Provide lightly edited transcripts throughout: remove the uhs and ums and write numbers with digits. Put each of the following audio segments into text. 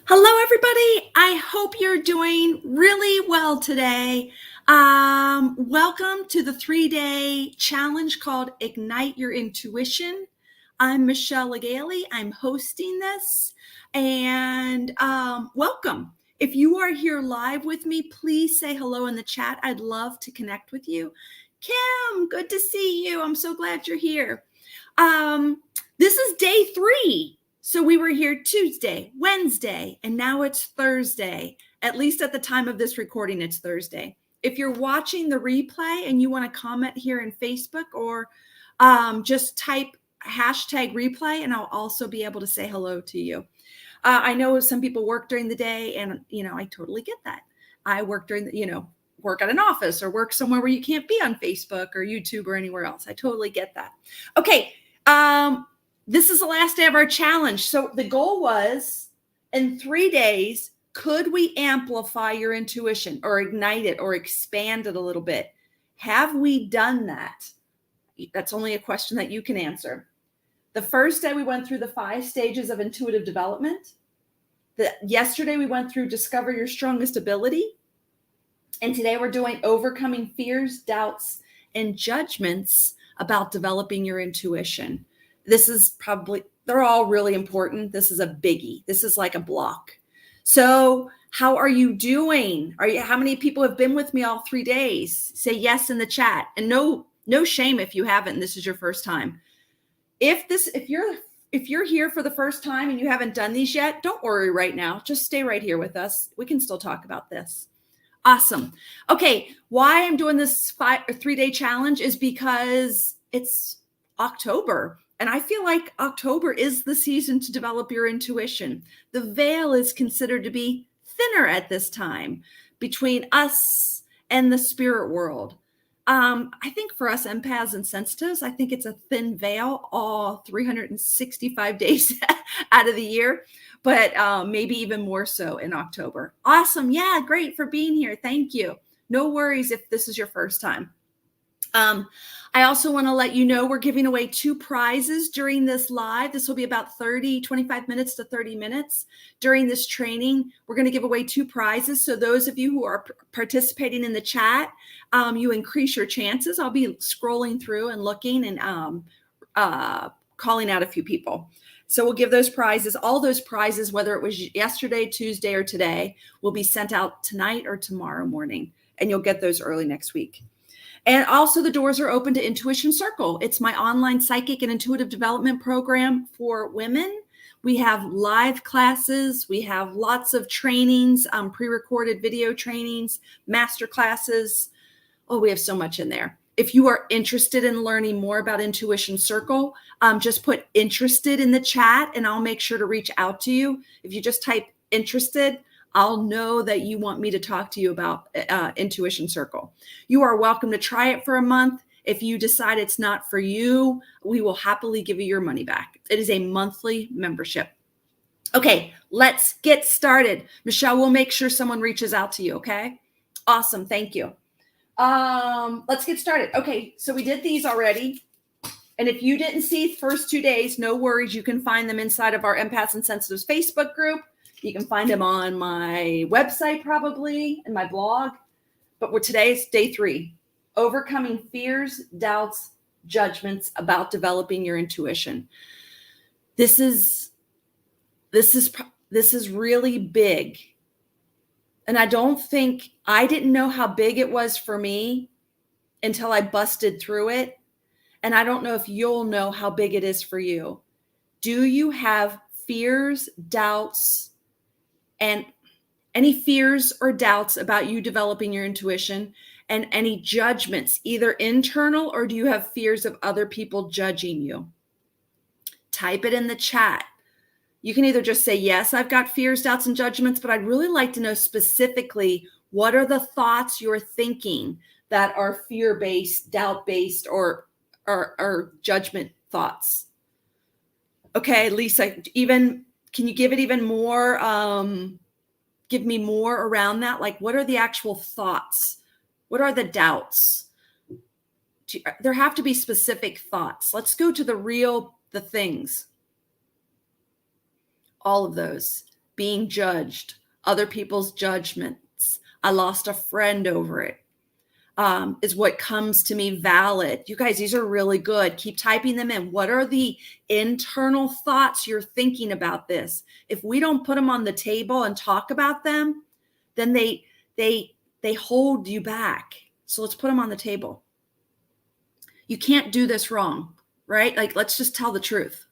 Hello, everybody. I hope you're doing really well today. Welcome to the 3-day challenge called Ignite Your Intuition. I'm Michelle Legaly. I'm hosting this, and welcome. If you are here live with me, please say hello in the chat. I'd love to connect with you. Kim, good to see you. I'm so glad you're here. This is day 3. So we were here Tuesday, Wednesday, and now it's Thursday. At least at the time of this recording, it's Thursday. If you're watching the replay and you want to comment here in Facebook, or just type hashtag replay, and I'll also be able to say hello to you. I know some people work during the day, and I totally get that. I work during the, work at an office or work somewhere where you can't be on Facebook or YouTube or anywhere else. I totally get that. Okay. This is the last day of our challenge. So the goal was, in 3 days, could we amplify your intuition or ignite it or expand it a little bit? Have we done that? That's only a question that you can answer. The first day we went through the 5 stages of intuitive development. Yesterday we went through discover your strongest ability. And today we're doing overcoming fears, doubts, and judgments about developing your intuition. This is they're all really important. This is a biggie. This is like a block. So how are you doing? How many people have been with me all 3 days? Say yes in the chat. And no shame if you haven't, and this is your first time. If you're here for the first time and you haven't done these yet, don't worry right now. Just stay right here with us. We can still talk about this. Awesome. Okay. Why I'm doing this 3-day challenge is because it's October. And I feel like October is the season to develop your intuition. The veil is considered to be thinner at this time between us and the spirit world. I think for us empaths and sensitives, I think it's a thin veil all 365 days out of the year, but maybe even more so in October. Awesome. Yeah, great for being here. Thank you. No worries if this is your first time. I also want to let you know we're giving away 2 prizes during this live. This will be about 25 minutes to 30 minutes. During this training, we're going to give away 2 prizes. So those of you who are participating in the chat, you increase your chances. I'll be scrolling through and looking and calling out a few people. So we'll give those prizes. All those prizes, whether it was yesterday, Tuesday, or today, will be sent out tonight or tomorrow morning. And you'll get those early next week. And also the doors are open to Intuition Circle. It's my online psychic and intuitive development program for women. We have live classes. We have lots of trainings, pre-recorded video trainings, master classes. Oh, we have so much in there. If you are interested in learning more about Intuition Circle, just put interested in the chat and I'll make sure to reach out to you. If you just type interested, I'll know that you want me to talk to you about Intuition Circle. You are welcome to try it for a month. If you decide it's not for you, we will happily give you your money back. It is a monthly membership. Okay, let's get started. Michelle, we'll make sure someone reaches out to you, okay? Awesome, thank you. Let's get started. Okay, so we did these already. And if you didn't see the first 2 days, no worries. You can find them inside of our Empaths and Sensitives Facebook group. You can find them on my website, probably, and my blog. But today is day 3, overcoming fears, doubts, judgments about developing your intuition. This is really big. And I didn't know how big it was for me until I busted through it. And I don't know if you'll know how big it is for you. Do you have fears, doubts, and any fears or doubts about you developing your intuition, and any judgments, either internal, or do you have fears of other people judging you? Type it in the chat. You can either just say, yes, I've got fears, doubts, and judgments, but I'd really like to know specifically, what are the thoughts you're thinking that are fear-based, doubt-based, or judgment thoughts? Okay, Lisa, can you give it even more, give me more around that? Like, what are the actual thoughts? What are the doubts? There have to be specific thoughts. Let's go to the things. All of those. being judged, other people's judgments. I lost a friend over it. Is what comes to me valid. You guys, these are really good. Keep typing them in. What are the internal thoughts you're thinking about this? If we don't put them on the table and talk about them, then they hold you back. So let's put them on the table. You can't do this wrong, right? Like, let's just tell the truth.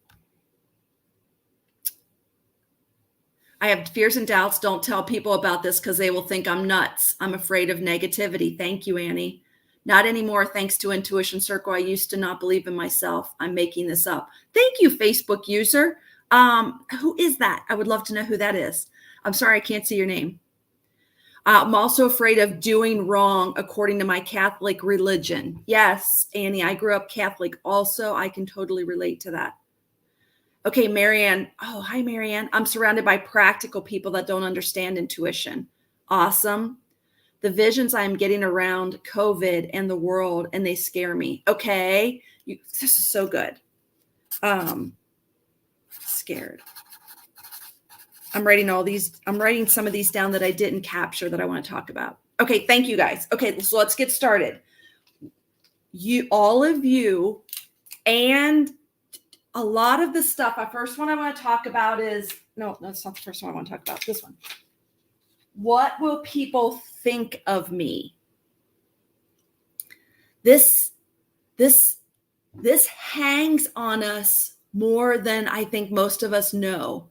I have fears and doubts. Don't tell people about this because they will think I'm nuts. I'm afraid of negativity. Thank you, Annie. Not anymore, thanks to Intuition Circle. I used to not believe in myself. I'm making this up. Thank you, Facebook user. Who is that? I would love to know who that is. I'm sorry, I can't see your name. I'm also afraid of doing wrong according to my Catholic religion. Yes, Annie, I grew up Catholic also. I can totally relate to that. Okay, Marianne. Oh, hi, Marianne. I'm surrounded by practical people that don't understand intuition. Awesome. The visions I'm getting around COVID and the world, and they scare me. Okay, this is so good. Scared. I'm writing some of these down that I didn't capture that I want to talk about. Okay, thank you guys. Okay, so let's get started. All of you, and a lot of the stuff, the first one I want to talk about is, no, that's not the first one I want to talk about, this one. What will people think of me? This hangs on us more than I think most of us know.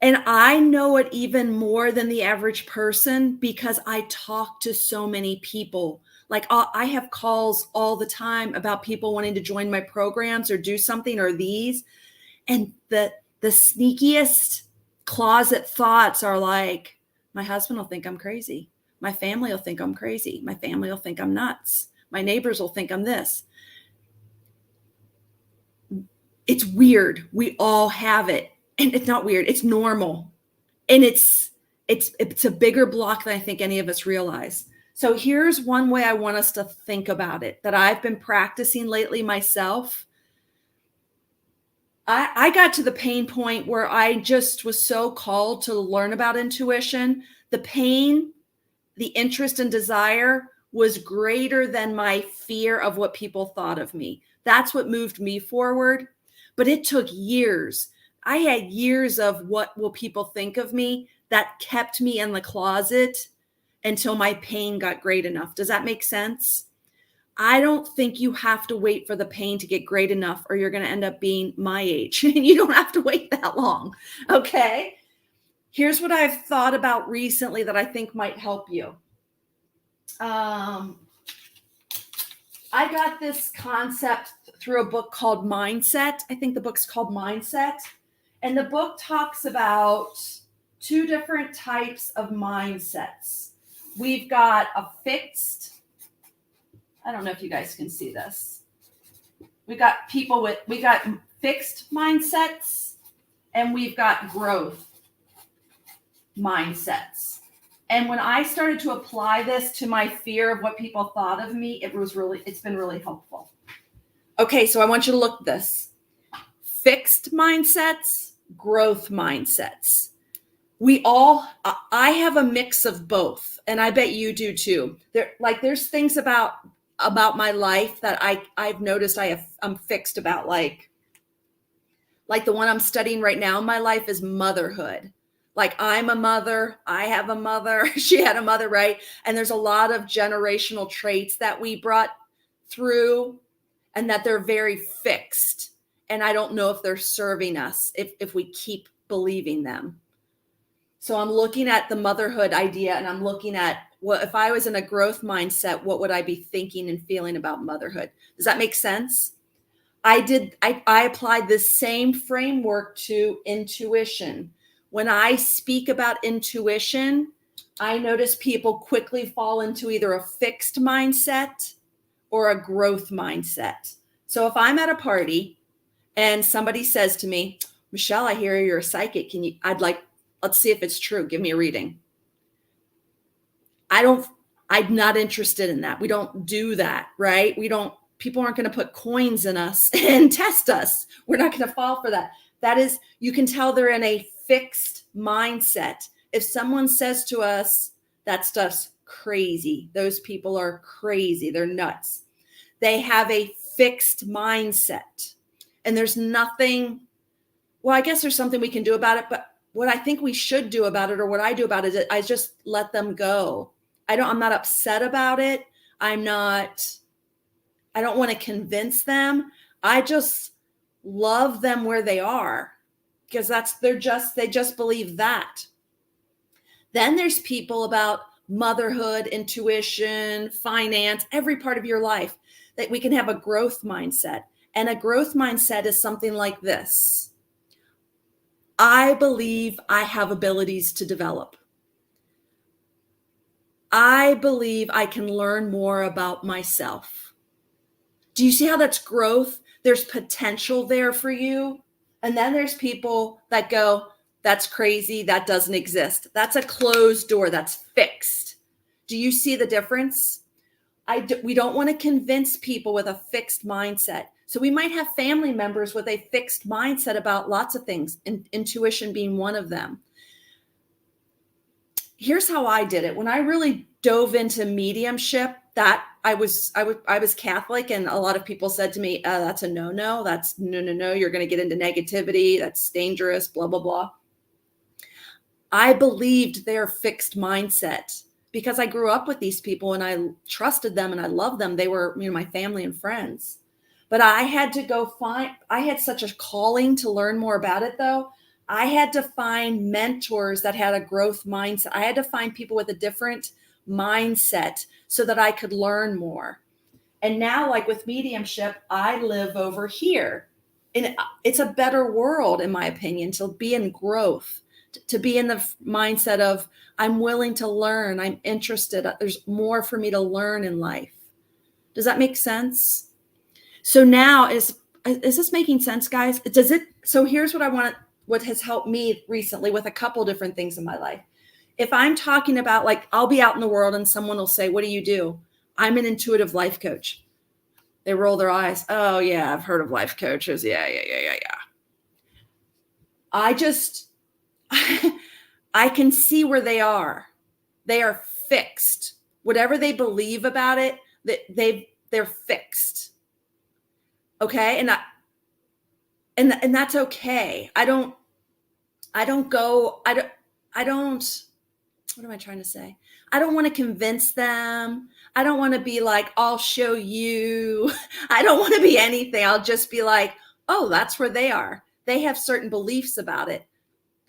And I know it even more than the average person because I talk to so many people. Like I have calls all the time about people wanting to join my programs or do something or these. And the sneakiest closet thoughts are like, my husband will think I'm crazy. My family will think I'm crazy. My family will think I'm nuts. My neighbors will think I'm this. It's weird. We all have it. And it's not weird. It's normal. And it's a bigger block than I think any of us realize. So here's one way I want us to think about it that I've been practicing lately myself. I got to the pain point where I just was so called to learn about intuition. The pain, the interest and desire was greater than my fear of what people thought of me. That's what moved me forward. But it took years. I had years of what will people think of me that kept me in the closet until my pain got great enough. Does that make sense? I don't think you have to wait for the pain to get great enough or you're going to end up being my age. You don't have to wait that long. Okay. Here's what I've thought about recently that I think might help you. I got this concept through a book called Mindset. I think the book's called Mindset. And the book talks about two different types of mindsets. We've got a fixed, I don't know if you guys can see this. We got fixed mindsets and we've got growth mindsets. And when I started to apply this to my fear of what people thought of me, it's been really helpful. Okay, so I want you to look at this. Fixed mindsets, growth mindsets. I have a mix of both, and I bet you do too. There's things about my life that I've noticed I'm fixed about, like the one I'm studying right now in my life is motherhood. Like I'm a mother, I have a mother, she had a mother, right? And there's a lot of generational traits that we brought through and that they're very fixed. And I don't know if they're serving us if we keep believing them. So I'm looking at the motherhood idea and I'm looking at if I was in a growth mindset, what would I be thinking and feeling about motherhood? Does that make sense? I applied this same framework to intuition. When I speak about intuition, I notice people quickly fall into either a fixed mindset or a growth mindset. So if I'm at a party and somebody says to me, Michelle, I hear you're a psychic. Let's see if it's true. Give me a reading. I'm not interested in that. We don't do that, right? People aren't going to put coins in us and test us. We're not going to fall for that. That is, you can tell they're in a fixed mindset. If someone says to us, that stuff's crazy, those people are crazy, they're nuts. They have a fixed mindset. And there's nothing, well, I guess there's something we can do about it, but what I think we should do about it, or what I do about it, is I just let them go. I'm not upset about it. I don't want to convince them. I just love them where they are, because they just believe that. Then there's people about motherhood, intuition, finance, every part of your life, that we can have a growth mindset. And a growth mindset is something like this. I believe I have abilities to develop. I believe I can learn more about myself. Do you see how that's growth? There's potential there for you. And then there's people that go, that's crazy, that doesn't exist. That's a closed door, that's fixed. Do you see the difference? We don't want to convince people with a fixed mindset. So we might have family members with a fixed mindset about lots of things, intuition being one of them. Here's how I did it. When I really dove into mediumship, that I was Catholic, and a lot of people said to me, that's a no. That's no. You're going to get into negativity. That's dangerous, blah, blah, blah. I believed their fixed mindset because I grew up with these people and I trusted them and I loved them. They were, my family and friends. But I had to I had such a calling to learn more about it, though. I had to find mentors that had a growth mindset. I had to find people with a different mindset so that I could learn more. And now, like with mediumship, I live over here. And it's a better world, in my opinion, to be in growth, to be in the mindset of, I'm willing to learn, I'm interested, there's more for me to learn in life. Does that make sense? So now, is this making sense, guys? Does it? So here's what has helped me recently with a couple different things in my life. If I'm talking about, like, I'll be out in the world and someone will say, what do you do? I'm an intuitive life coach. They roll their eyes. Oh yeah, I've heard of life coaches. Yeah. I can see where they are. They are fixed. Whatever they believe about it, they're fixed. Okay. And that's okay. What am I trying to say? I don't want to convince them. I don't want to be like, I'll show you. I don't want to be anything. I'll just be like, oh, that's where they are. They have certain beliefs about it.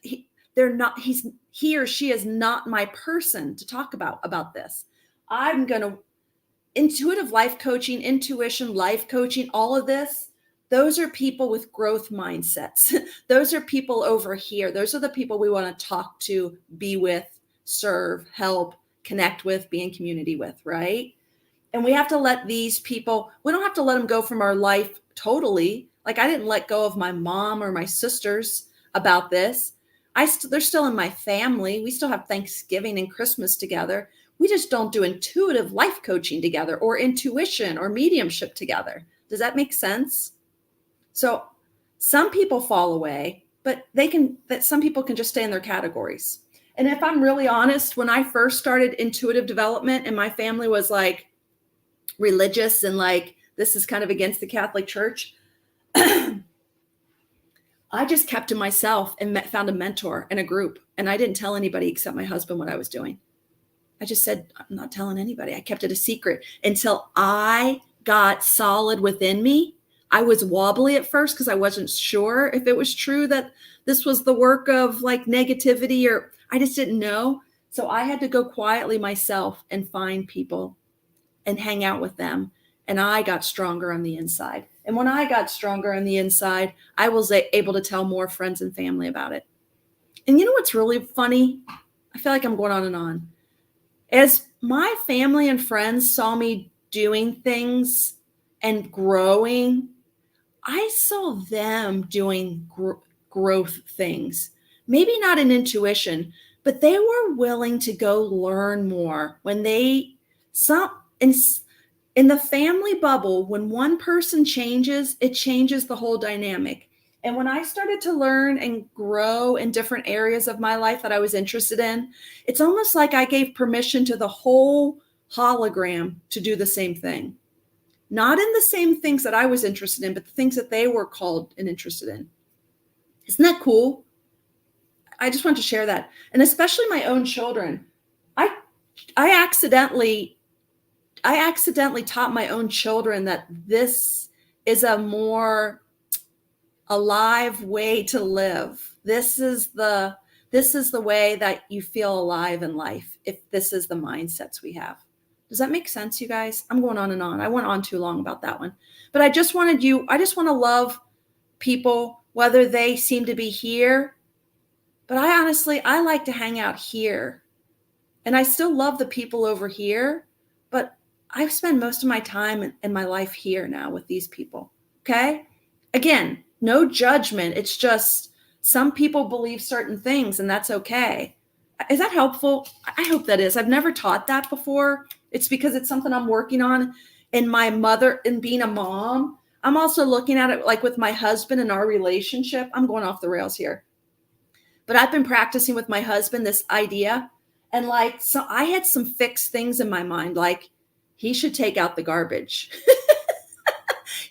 He or she is not my person to talk about this. I'm going to intuitive life coaching, intuition, life coaching, all of this. Those are people with growth mindsets. Those are people over here. Those are the people we want to talk to, be with, serve, help, connect with, be in community with, right? And we have to let these people, we don't have to let them go from our life totally. Like, I didn't let go of my mom or my sisters about this. They're still in my family. We still have Thanksgiving and Christmas together. We just don't do intuitive life coaching together, or intuition or mediumship together. Does that make sense? So some people fall away, but some people can just stay in their categories. And if I'm really honest, when I first started intuitive development and my family was like religious and like, this is kind of against the Catholic Church, I just kept to myself and found a mentor and a group. And I didn't tell anybody except my husband what I was doing. I just said, I'm not telling anybody. I kept it a secret until I got solid within me. I was wobbly at first because I wasn't sure if it was true that this was the work of like negativity, or I just didn't know. So I had to go quietly myself and find people and hang out with them. And I got stronger on the inside. And when I got stronger on the inside, I was able to tell more friends and family about it. And you know what's really funny? I feel like I'm going on and on. As my family and friends saw me doing things and growing, I saw them doing growth things. Maybe not in intuition, but they were willing to go learn more. When in the family bubble, when one person changes, it changes the whole dynamic. And when I started to learn and grow in different areas of my life that I was interested in, it's almost like I gave permission to the whole hologram to do the same thing. Not in the same things that I was interested in, but the things that they were called and interested in. Isn't that cool? I just wanted to share that. And especially my own children. I I accidentally taught my own children that this is a more alive way to live. This is the way that you feel alive in life, if this is the mindsets we have. Does that make sense, you guys? I'm going on and on. I went on too long about that one. But I just want to love people, whether they seem to be here. But I like to hang out here. And I still love the people over here, but I spend most of my time in my life here now with these people. Okay? Again, no judgment. It's just some people believe certain things, and that's okay. Is that helpful? I hope that is. I've never taught that before. It's because it's something I'm working on in my mother and being a mom. I'm also looking at it like with my husband and our relationship. I'm going off the rails here. But I've been practicing with my husband this idea. And like, so I had some fixed things in my mind, like he should take out the garbage.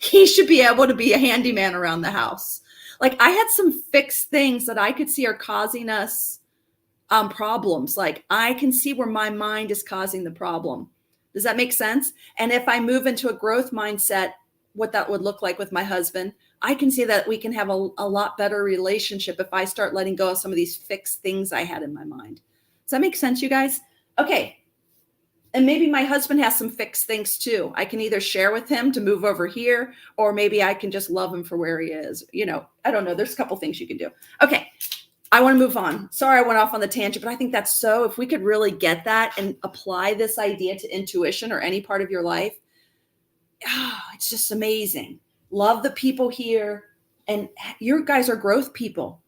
He should be able to be a handyman around the house. Like I had some fixed things that I could see are causing us problems. Like I can see where my mind is causing the problem. Does that make sense? And if I move into a growth mindset, what that would look like with my husband, I can see that we can have a lot better relationship if I start letting go of some of these fixed things I had in my mind. Does that make sense, you guys? Okay. And maybe my husband has some fixed things too. I can either share with him to move over here, or maybe I can just love him for where he is. You know, I don't know. There's a couple things you can do. Okay. I want to move on. Sorry, I went off on the tangent, but I think that's so, if we could really get that and apply this idea to intuition or any part of your life, it's just amazing. Love the people here. And you guys are growth people.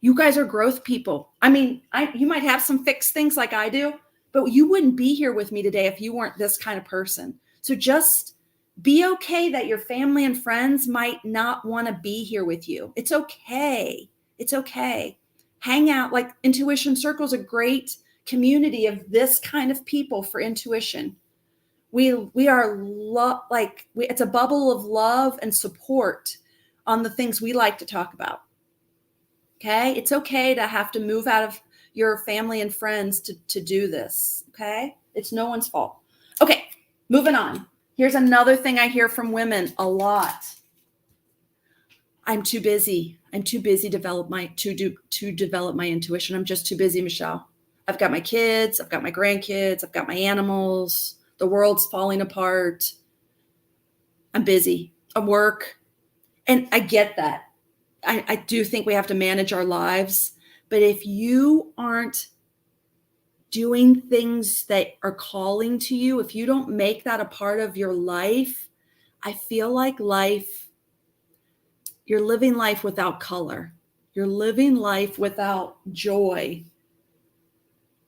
You guys are growth people. I mean, you might have some fixed things like I do, but you wouldn't be here with me today if you weren't this kind of person. So just be okay that your family and friends might not want to be here with you. It's okay. It's okay. Hang out. Like Intuition Circle is a great community of this kind of people for intuition. We are it's a bubble of love and support on the things we like to talk about. Okay. It's okay to have to move out of your family and friends to do this. Okay. It's no one's fault. Okay. Moving on. Here's another thing I hear from women a lot. I'm too busy. I'm too busy to develop my intuition. I'm just too busy, Michelle. I've got my kids. I've got my grandkids. I've got my animals. The world's falling apart. I'm busy. I work. And I get that. I do think we have to manage our lives. But if you aren't doing things that are calling to you, if you don't make that a part of your life, I feel like you're living life without color. You're living life without joy,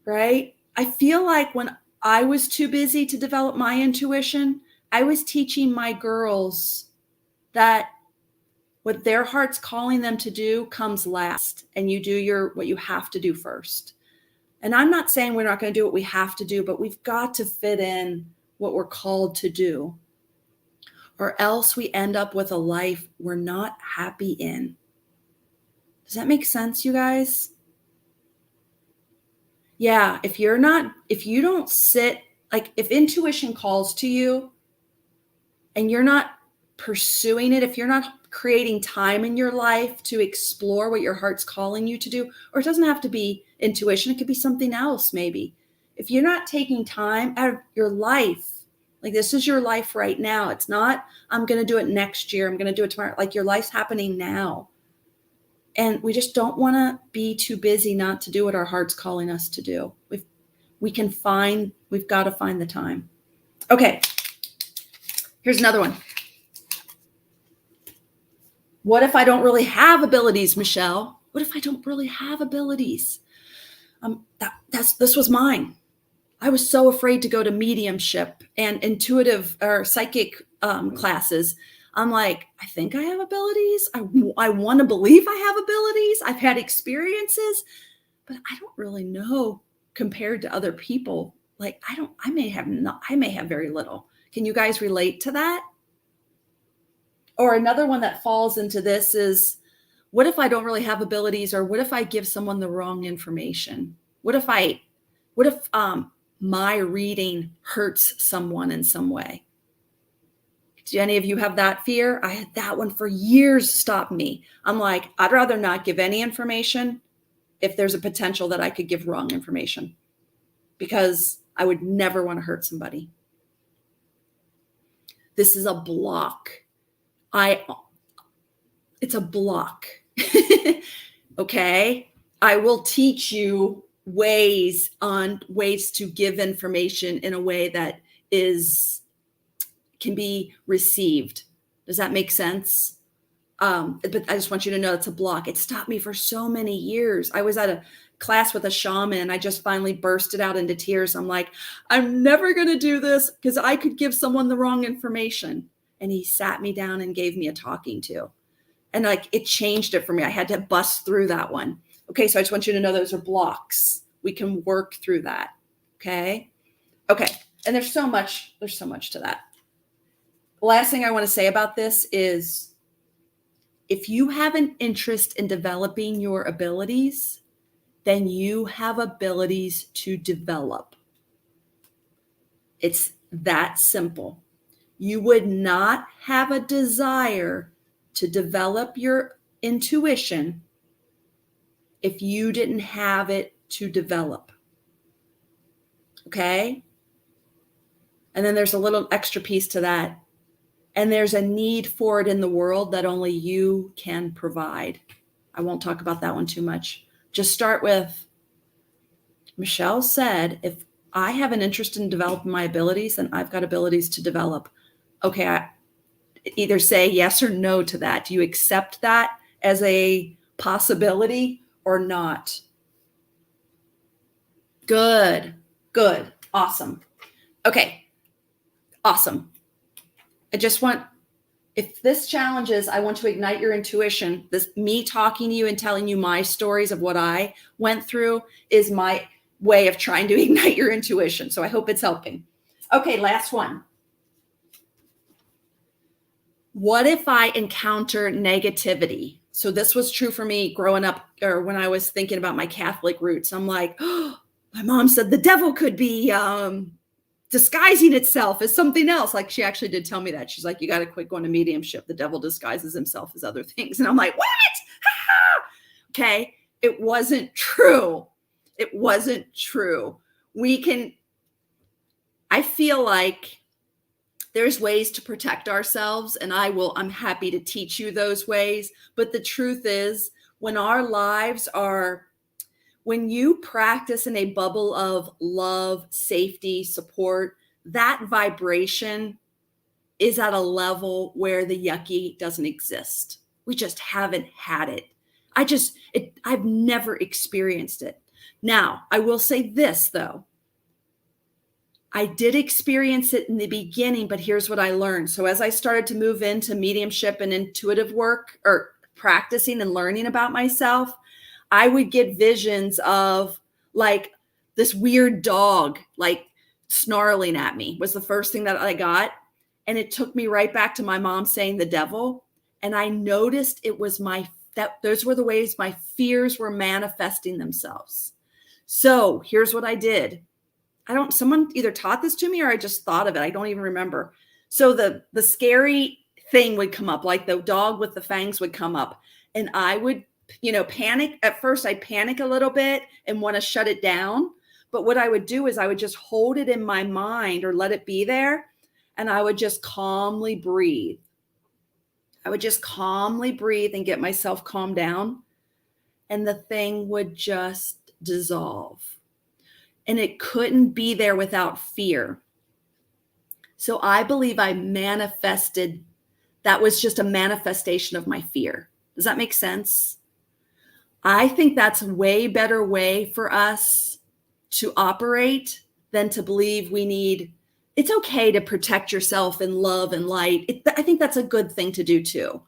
right? I feel like when I was too busy to develop my intuition, I was teaching my girls that what their heart's calling them to do comes last, and you do what you have to do first. And I'm not saying we're not going to do what we have to do, but we've got to fit in what we're called to do, or else we end up with a life we're not happy in. Does that make sense, you guys? Yeah, if you don't sit, like if intuition calls to you and you're not pursuing it, if you're not creating time in your life to explore what your heart's calling you to do, or it doesn't have to be intuition, it could be something else maybe. If you're not taking time out of your life, like this is your life right now. It's not, I'm going to do it next year. I'm going to do it tomorrow. Like your life's happening now. And we just don't want to be too busy not to do what our heart's calling us to do. We've got to find the time. Okay. Here's another one. What if I don't really have abilities, Michelle? What if I don't really have abilities? This was mine. I was so afraid to go to mediumship and intuitive or psychic classes I'm like, I think I have abilities. I want to believe I have abilities. I've had experiences, but I don't really know compared to other people. Like, I may have very little. Can you guys relate to that? Or another one that falls into this is, what if I don't really have abilities, or what if I give someone the wrong information? What if my reading hurts someone in some way? Do any of you have that fear? I had that one for years stop me. I'm like, I'd rather not give any information if there's a potential that I could give wrong information, because I would never want to hurt somebody. This is a block. It's a block. Okay. I will teach you ways to give information in a way that can be received. Does that make sense? But I just want you to know it's a block. It stopped me for so many years. I was at a class with a shaman. I just finally bursted out into tears. I'm like, I'm never going to do this because I could give someone the wrong information. And he sat me down and gave me a talking to. And like, it changed it for me. I had to bust through that one. Okay. So I just want you to know those are blocks. We can work through that. Okay. Okay. And there's so much to that. The last thing I want to say about this is, if you have an interest in developing your abilities, then you have abilities to develop. It's that simple. You would not have a desire to develop your intuition if you didn't have it to develop. Okay? And then there's a little extra piece to that. And there's a need for it in the world that only you can provide. I won't talk about that one too much. Just start with, Michelle said, if I have an interest in developing my abilities, then I've got abilities to develop. Okay, I either say yes or no to that. Do you accept that as a possibility or not? Good. Awesome. Okay, awesome. If this challenges, I want to ignite your intuition. Me talking to you and telling you my stories of what I went through is my way of trying to ignite your intuition. So I hope it's helping. Okay, last one. What if I encounter negativity? So this was true for me growing up, or when I was thinking about my Catholic roots. I'm like, oh, my mom said the devil could be disguising itself as something else. Like, she actually did tell me that. She's like, you got to quit going to mediumship. The devil disguises himself as other things. And I'm like, what? Okay. It wasn't true. I feel like there's ways to protect ourselves, and I'm happy to teach you those ways. But the truth is, when you practice in a bubble of love, safety, support, that vibration is at a level where the yucky doesn't exist. We just haven't had it. I've never experienced it. Now, I will say this though. I did experience it in the beginning, but here's what I learned. So as I started to move into mediumship and intuitive work, or practicing and learning about myself, I would get visions of like this weird dog, like snarling at me was the first thing that I got. And it took me right back to my mom saying the devil. And I noticed it was those were the ways my fears were manifesting themselves. So here's what I did. Someone either taught this to me or I just thought of it. I don't even remember. So the scary thing would come up, like the dog with the fangs would come up, and I would, panic. At first I'd panic a little bit and want to shut it down. But what I would do is I would just hold it in my mind or let it be there. And I would just calmly breathe. And get myself calmed down. And the thing would just dissolve. And it couldn't be there without fear. So I believe I manifested. That was just a manifestation of my fear. Does that make sense? I think that's a way better way for us to operate than to believe we need. it's okay to protect yourself in love and light. I think that's a good thing to do too.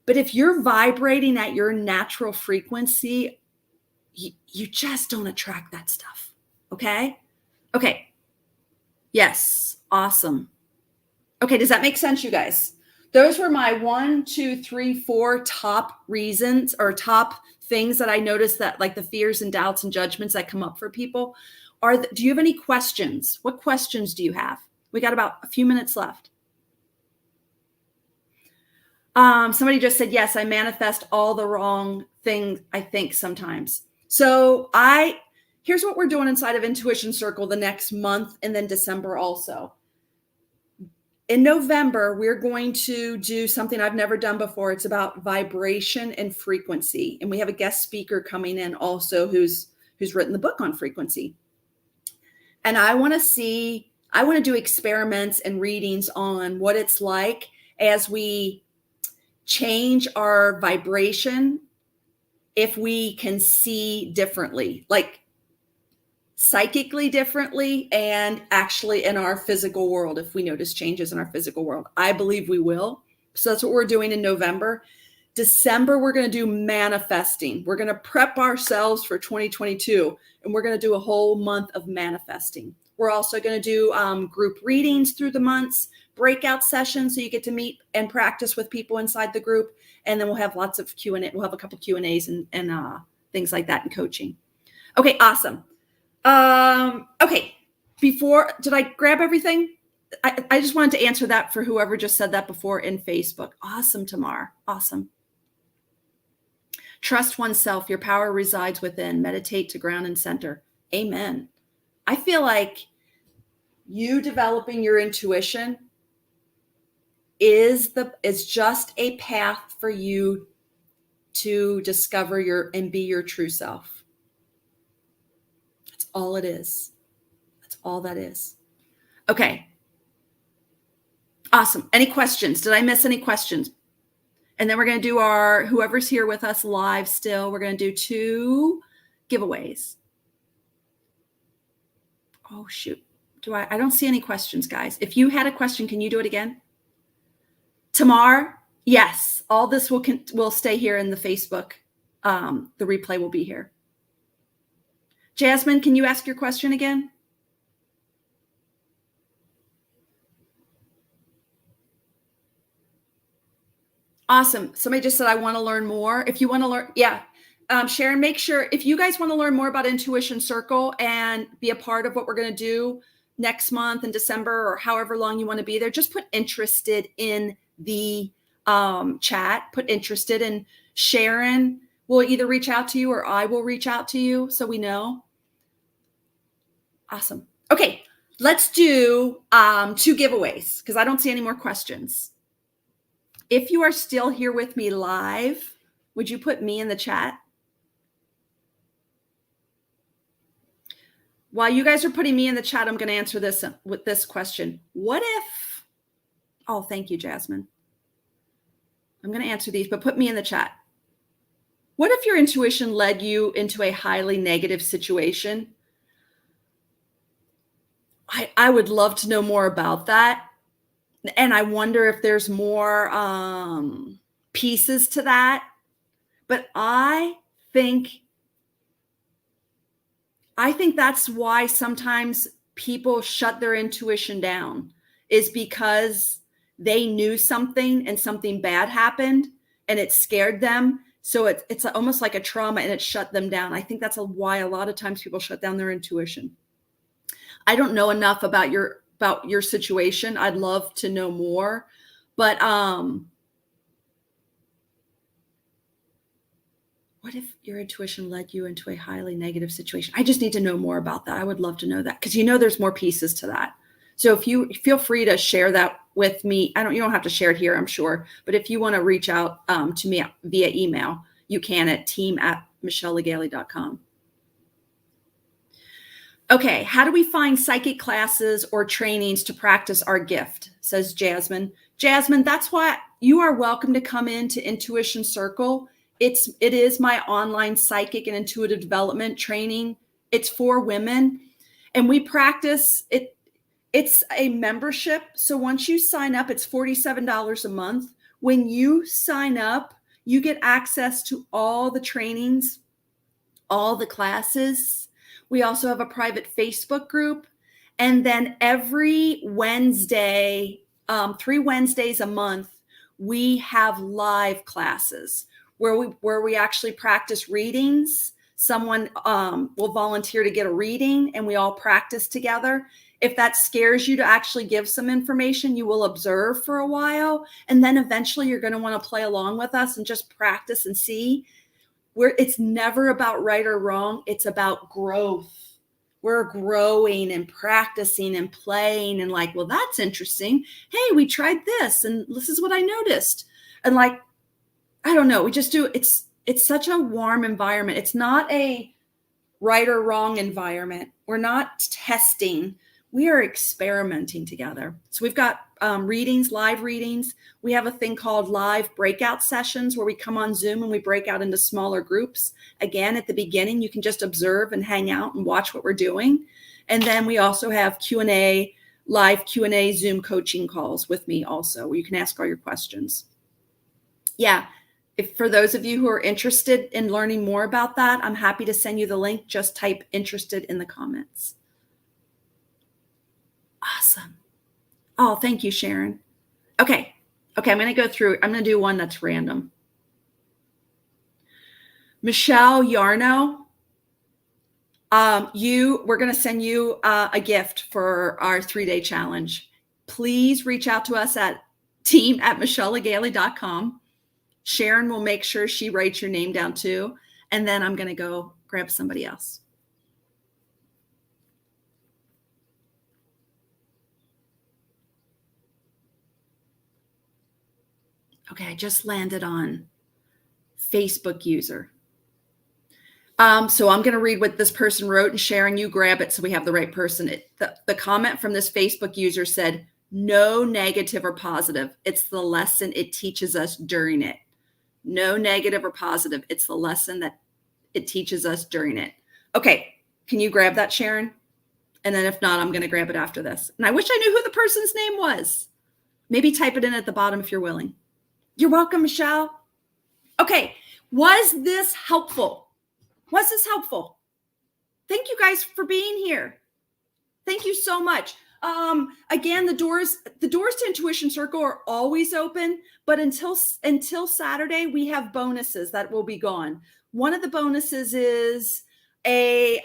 But if you're vibrating at your natural frequency, you just don't attract that stuff. Okay? Okay. Yes. Awesome. Okay. Does that make sense, you guys? Those were my 1, 2, 3, 4 top reasons or top things that I noticed that like the fears and doubts and judgments that come up for people. Do you have any questions? What questions do you have? We got about a few minutes left. Somebody just said, yes, I manifest all the wrong things, I think sometimes. So here's what we're doing inside of Intuition Circle the next month and then December also. In November, we're going to do something I've never done before. It's about vibration and frequency. And we have a guest speaker coming in also who's written the book on frequency. And I want to do experiments and readings on what it's like as we change our vibration, if we can see differently, like psychically differently, and actually in our physical world, if we notice changes in our physical world. I believe we will. So that's what we're doing in November. December, we're going to do manifesting. We're going to prep ourselves for 2022, and we're going to do a whole month of manifesting. We're also going to do group readings through the months, breakout sessions, so you get to meet and practice with people inside the group. And then we'll have lots of Q&A. We'll have a couple Q&As and things like that in coaching. Okay, awesome. Okay, did I grab everything? I just wanted to answer that for whoever just said that before in Facebook. Awesome, Tamar. Awesome. Trust oneself. Your power resides within. Meditate to ground and center. Amen. I feel like you developing your intuition is just a path for you to discover and be your true self. That's all it is. That's all that is. Okay. Awesome. Any questions? Did I miss any questions? And then we're going to do whoever's here with us live still, we're going to do 2 giveaways. Oh, shoot. I don't see any questions, guys. If you had a question, can you do it again? Tamar, yes. All this will stay here in the Facebook. The replay will be here. Jasmine, can you ask your question again? Awesome. Somebody just said, I want to learn more. If you want to learn, yeah. Sharon, make sure if you guys want to learn more about Intuition Circle and be a part of what we're going to do next month in December or however long you want to be there, just put interested in the chat, put interested, and Sharon will either reach out to you or I will reach out to you so we know. Awesome. Okay, let's do 2 giveaways because I don't see any more questions. If you are still here with me live, would you put me in the chat? While you guys are putting me in the chat, I'm going to answer this with this question. What if, oh, thank you, Jasmine. I'm going to answer these, but put me in the chat. What if your intuition led you into a highly negative situation? I would love to know more about that. And I wonder if there's more pieces to that. But I think that's why sometimes people shut their intuition down, is because they knew something and something bad happened and it scared them. So it's almost like a trauma and it shut them down. I think that's why a lot of times people shut down their intuition. I don't know enough about your situation. I'd love to know more, but what if your intuition led you into a highly negative situation? I just need to know more about that. I would love to know that because there's more pieces to that. So if you feel free to share that with me, you don't have to share it here, I'm sure, but if you want to reach out to me via email, you can at team@michellelegale.com. Okay, how do we find psychic classes or trainings to practice our gift, says Jasmine. Jasmine, that's why you are welcome to come into Intuition Circle. It is my online psychic and intuitive development training. It's for women, and we practice it. It's a membership. So once you sign up, it's $47 a month. When you sign up, you get access to all the trainings, all the classes. We also have a private Facebook group. And then every Wednesday, 3 Wednesdays a month, we have live classes where we actually practice readings. Someone will volunteer to get a reading and we all practice together. If that scares you to actually give some information, you will observe for a while. And then eventually you're going to want to play along with us and just practice and see. It's never about right or wrong. It's about growth. We're growing and practicing and playing and like, well, that's interesting. Hey, we tried this and this is what I noticed. And like, I don't know, we just do, it's such a warm environment. It's not a right or wrong environment. We're not testing. We are experimenting together. So we've got readings, live readings. We have a thing called live breakout sessions where we come on Zoom and we break out into smaller groups. Again, at the beginning, you can just observe and hang out and watch what we're doing. And then we also have Q&A, live Q&A Zoom coaching calls with me also, where you can ask all your questions. Yeah. If for those of you who are interested in learning more about that, I'm happy to send you the link. Just type interested in the comments. Awesome. Oh, thank you, Sharon. Okay, I'm going to go through. I'm going to do one that's random. Michelle Yarno, we're going to send you a gift for our 3-day challenge. Please reach out to us at team@michellelegale.com. Sharon will make sure she writes your name down too. And then I'm going to go grab somebody else. Okay, I just landed on Facebook user. So I'm going to read what this person wrote, and Sharon, you grab it so we have the right person. The comment from this Facebook user said, no negative or positive. It's the lesson it teaches us during it. No negative or positive. It's the lesson that it teaches us during it. Okay, can you grab that, Sharon? And then if not, I'm going to grab it after this. And I wish I knew who the person's name was. Maybe type it in at the bottom if you're willing. You're welcome, Michelle. Okay, was this helpful? Was this helpful? Thank you guys for being here. Thank you so much. Again, the doors to Intuition Circle are always open, but until Saturday, we have bonuses that will be gone. One of the bonuses is a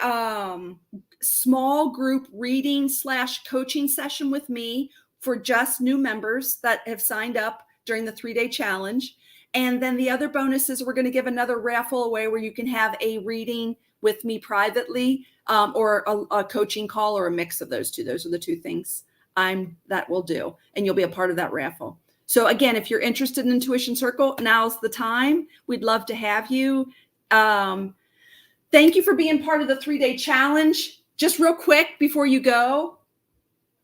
small group reading / coaching session with me for just new members that have signed up during the 3-day challenge. And then the other bonus is we're going to give another raffle away where you can have a reading with me privately, or a coaching call, or a mix of those two. Those are the two things that we'll do. And you'll be a part of that raffle. So again, if you're interested in Intuition Circle, now's the time. We'd love to have you. Thank you for being part of the 3-day challenge. Just real quick before you go,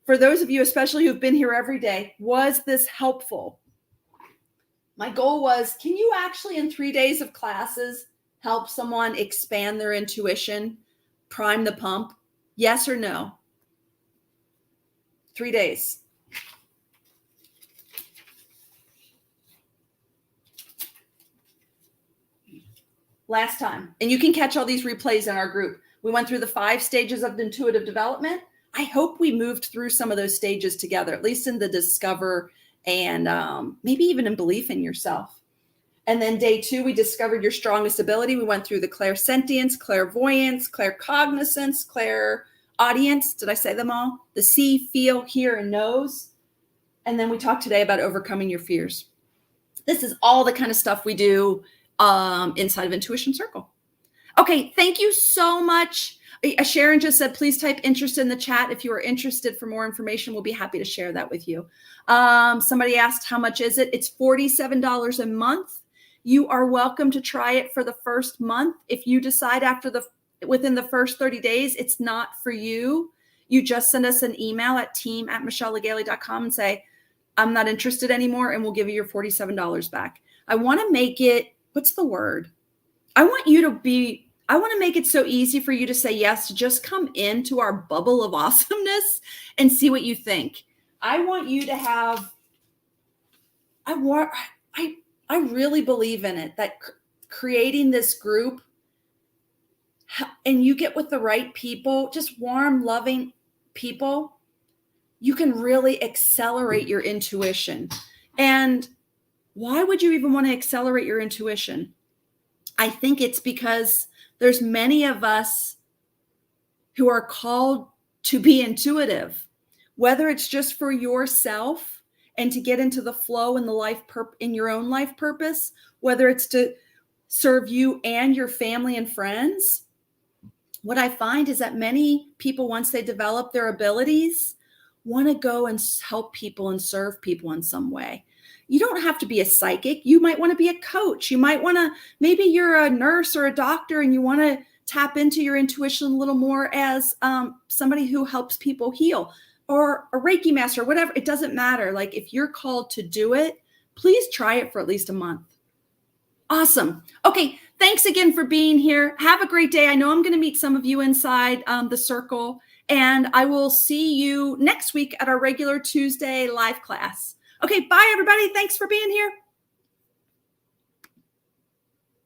for those of you, especially who've been here every day, was this helpful? My goal was, can you actually in 3 days of classes help someone expand their intuition, prime the pump? Yes or no? 3 days. Last time. And you can catch all these replays in our group. We went through the 5 stages of intuitive development. I hope we moved through some of those stages together, at least in the discover and maybe even in belief in yourself. And then day 2, we discovered your strongest ability. We went through the clairsentience, clairvoyance, claircognizance, clairaudience. Did I say them all? The see, feel, hear, and knows. And then we talked today about overcoming your fears. This is all the kind of stuff we do inside of Intuition Circle. Okay, thank you so much. Sharon just said, please type interested in the chat. If you are interested for more information, we'll be happy to share that with you. Somebody asked, how much is it? It's $47 a month. You are welcome to try it for the first month. If you decide within the first 30 days, it's not for you, you just send us an email at team@michellelegale.com and say, I'm not interested anymore, and we'll give you your $47 back. I want to make it, what's the word? I want you to be, I want to make it so easy for you to say yes, to just come into our bubble of awesomeness and see what you think. I want you to have, I want, I really believe in it, that creating this group, and you get with the right people, just warm, loving people, you can really accelerate your intuition. And why would you even want to accelerate your intuition? I think it's because there's many of us who are called to be intuitive, whether it's just for yourself and to get into the flow in the life in your own life purpose, whether it's to serve you and your family and friends. What I find is that many people, once they develop their abilities, want to go and help people and serve people in some way. You don't have to be a psychic. You might want to be a coach. You might want to, maybe you're a nurse or a doctor and you want to tap into your intuition a little more as somebody who helps people heal, or a Reiki master, whatever. It doesn't matter. Like, if you're called to do it, please try it for at least a month. Awesome. Okay. Thanks again for being here. Have a great day. I know I'm going to meet some of you inside the circle, and I will see you next week at our regular Tuesday live class. Okay. Bye, everybody. Thanks for being here.